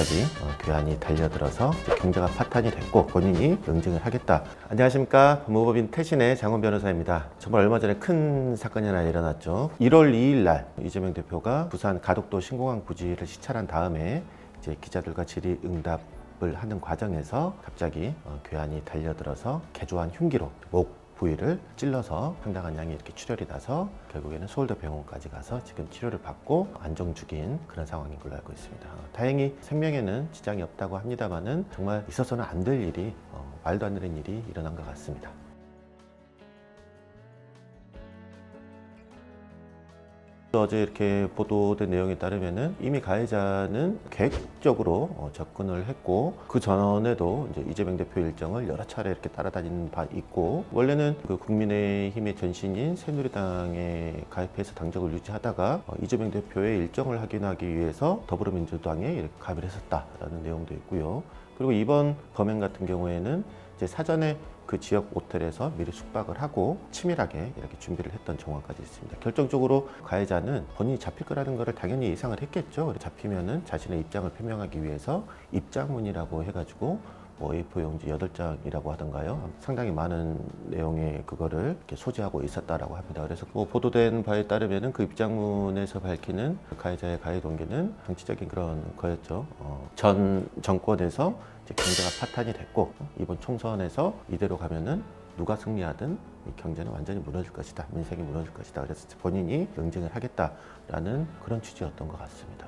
경제까지 괴한이 달려들어서 경제가 파탄이 됐고 본인이 응징을 하겠다. 안녕하십니까, 법무법인 태신의 장원 변호사입니다. 정말 얼마 전에 큰 사건이 하나 일어났죠. 1월 2일 날 이재명 대표가 부산 가덕도 신공항 부지를 시찰한 다음에 이제 기자들과 질의응답을 하는 과정에서 갑자기 괴한이 달려들어서 개조한 흉기로 목 부위를 찔러서 상당한 양이 이렇게 출혈이 나서 결국에는 서울대 병원까지 가서 지금 치료를 받고 안정 중인 그런 상황인 걸로 알고 있습니다. 다행히 생명에는 지장이 없다고 합니다만은 정말 있어서는 안 될 일이 말도 안 되는 일이 일어난 것 같습니다. 어제 이렇게 보도된 내용에 따르면은 이미 가해자는 계획적으로 접근을 했고 그 전에도 이제 이재명 대표 일정을 여러 차례 이렇게 따라다니는 바 있고 원래는 그 국민의힘의 전신인 새누리당에 가입해서 당적을 유지하다가 이재명 대표의 일정을 확인하기 위해서 더불어민주당에 이렇게 가입을 했었다라는 내용도 있고요. 그리고 이번 범행 같은 경우에는 이제 사전에 그 지역 모텔에서 미리 숙박을 하고 치밀하게 이렇게 준비를 했던 정황까지 있습니다. 결정적으로 가해자는 본인이 잡힐 거라는 것을 당연히 예상을 했겠죠. 잡히면은 자신의 입장을 표명하기 위해서 입장문이라고 해가지고 A4 용지 8장이라고 하던가요. 상당히 많은 내용의 그거를 이렇게 소지하고 있었다라고 합니다. 그래서 보도된 바에 따르면은 그 입장문에서 밝히는 가해자의 가해 동기는 정치적인 그런 거였죠. 전 정권에서 이제 경제가 파탄이 됐고 이번 총선에서 이대로 가면은 누가 승리하든 이 경제는 완전히 무너질 것이다. 민생이 무너질 것이다. 그래서 본인이 응징을 하겠다라는 그런 취지였던 것 같습니다.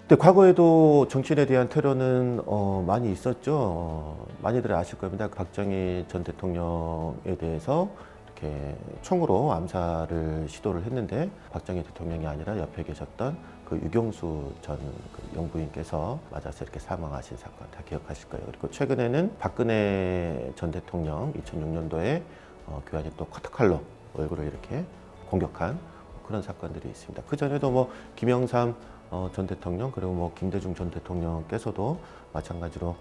근데 과거에도 정치인에 대한 테러는 많이 있었죠. 많이들 아실 겁니다. 박정희 전 대통령에 대해서 이렇게 총으로 암살을 시도를 했는데 박정희 대통령이 아니라 옆에 계셨던 그 유경수 전 그 영부인께서 맞아서 이렇게 사망하신 사건 다 기억하실 거예요. 그리고 최근에는 박근혜 전 대통령 2006년도에 괴한이 또 커터칼로 얼굴을 이렇게 공격한 그런 사건들이 있습니다. 그 전에도 김영삼 전 대통령 그리고 김대중 전 대통령께서도 마찬가지로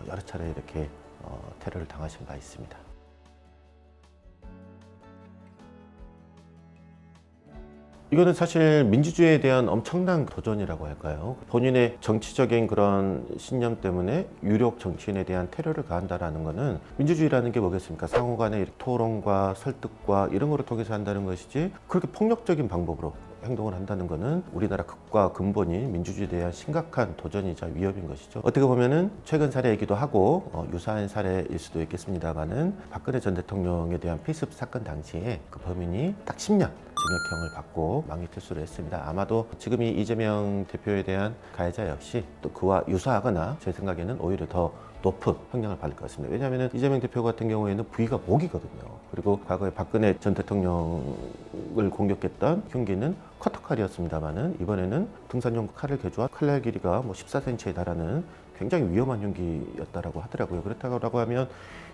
여러 차례 이렇게 테러를 당하신 바 있습니다. 이거는 사실 민주주의에 대한 엄청난 도전이라고 할까요? 본인의 정치적인 그런 신념 때문에 유력 정치인에 대한 테러를 가한다라는 것은 민주주의라는 게 뭐겠습니까? 상호 간의 토론과 설득과 이런 거를 통해서 한다는 것이지 그렇게 폭력적인 방법으로 행동을 한다는 것은 우리나라 극과 근본인 민주주의에 대한 심각한 도전이자 위협인 것이죠. 어떻게 보면은 최근 사례이기도 하고 유사한 사례일 수도 있겠습니다만은 박근혜 전 대통령에 대한 필습 사건 당시에 그 범인이 딱 10년 징역형을 받고 망리 퇴소를 했습니다. 아마도 지금 이 이재명 대표에 대한 가해자 역시 또 그와 유사하거나 제 생각에는 오히려 더 높은 형량을 받을 것 같습니다. 왜냐하면 이재명 대표 같은 경우에는 부위가 목이거든요. 그리고 과거에 박근혜 전 대통령을 공격했던 흉기는 커터칼이었습니다만은 이번에는 등산용 칼을 개조한 칼날 길이가 14cm에 달하는 굉장히 위험한 흉기였다라고 하더라고요. 그렇다고 하면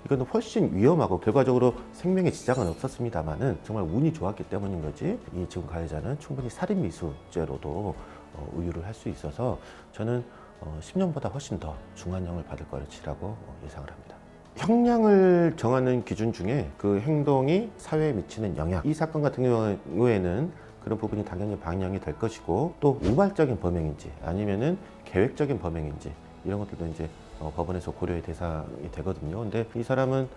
이거는 훨씬 위험하고 결과적으로 생명에 지장은 없었습니다만은 정말 운이 좋았기 때문인 거지 이 지금 가해자는 충분히 살인미수죄로도 의유를 할 수 있어서 저는 10년보다 훨씬 더 중한형을 받을 것이라고 예상을 합니다. 형량을 정하는 기준 중에 그 행동이 사회에 미치는 영향, 이 사건 같은 경우에는 그런 부분이 당연히 방영이 될 것이고 또 우발적인 범행인지 아니면은 계획적인 범행인지 이런 것들도 이제 법원에서 고려의 대상이 되거든요. 근데 이 사람은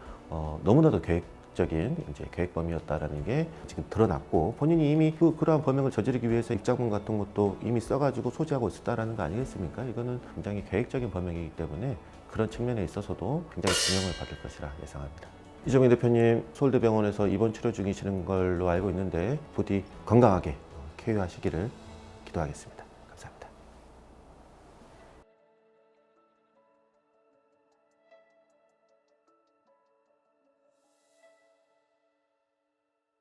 너무나도 계획적인 이제 계획범이었다라는 게 지금 드러났고 본인이 이미 그러한 범행을 저지르기 위해서 입장문 같은 것도 이미 써가지고 소지하고 있었다라는 거 아니겠습니까? 이거는 굉장히 계획적인 범행이기 때문에 그런 측면에 있어서도 굉장히 징역을 받을 것이라 예상합니다. 이재명 대표님 서울대병원에서 입원 치료 중이시는 걸로 알고 있는데 부디 건강하게 쾌유하시기를 기도하겠습니다.